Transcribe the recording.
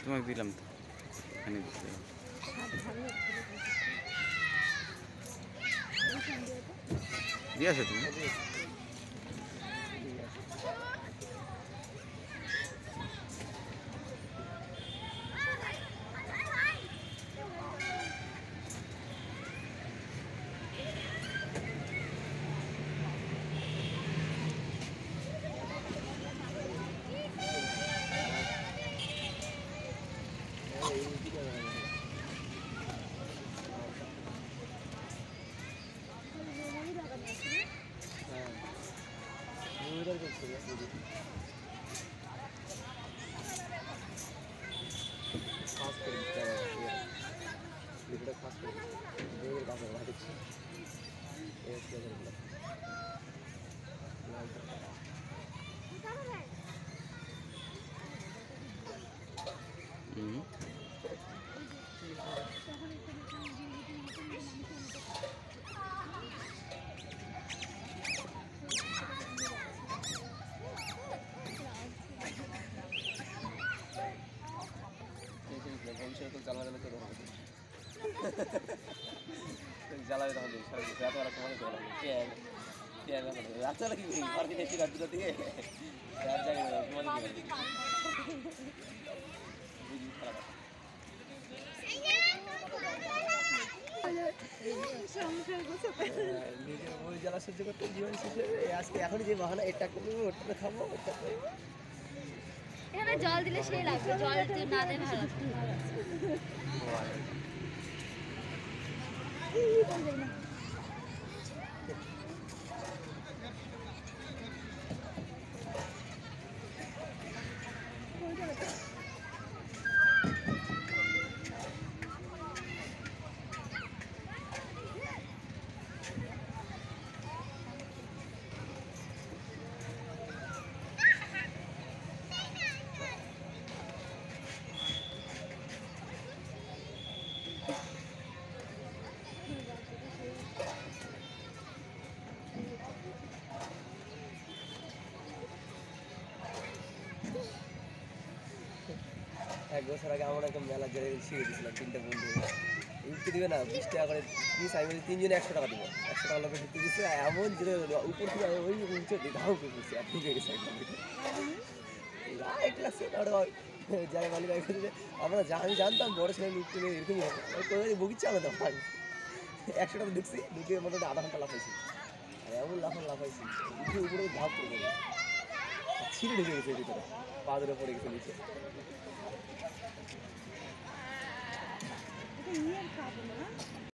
তোমাকে দিলাম তো এখানে দিতে দিয়ে আসো তুমি খাস করে ভিডিওটা খাস করে মেয়ের কাছে ভাবছি ভবিষ্যতে জ্বালাবে তো জ্বালাবে তখন রাত বেলা সময় চলে রাত্রে কি মার্কেট এসে রাত দুটো থেকে রাত জায়গায় বুঝি খারাপ নিজের বই জ্বালা সহ্য করতে জীবন শেষে আজকে এখনই যে বাহানা এটা করবো ওটা খাবো ওটা করবো এখানে জল দিলে সেই লাগবে জল না দিলে ভালো এক বছর আগে আমরা একটা মেলার জায়গায় শিখে দিয়েছিলাম 3টে বন্ধু উঠতে দিবে না 20 টাকা করে পিস আমি বলি 3 জনে 100 টাকা দেবো 100 টাকা লোকে ঢুকতে দিচ্ছে এমন যে উপর থেকে ওই উঁচু ধাও করে দিচ্ছে আর ঠিক হয়ে গেছে এক ক্লাসে যাই মালিক আমরা আমি জানতাম বড় ছেলে উঠতে এরকমই হবে কোথায় বগিচ্ছে আলাদা ভাই 100 টাকা ঢুকছি ঢুকে মোটামুটি আধা ঘন্টা লাফাইছি আর এমন লাফাইছি উঠে উপরে ধাপ করে দেবে ছিঁড়ে ঢুকে গেছে ভিতরে পা ধরে পড়ে গেছে নিচে নিয়ে খাবো না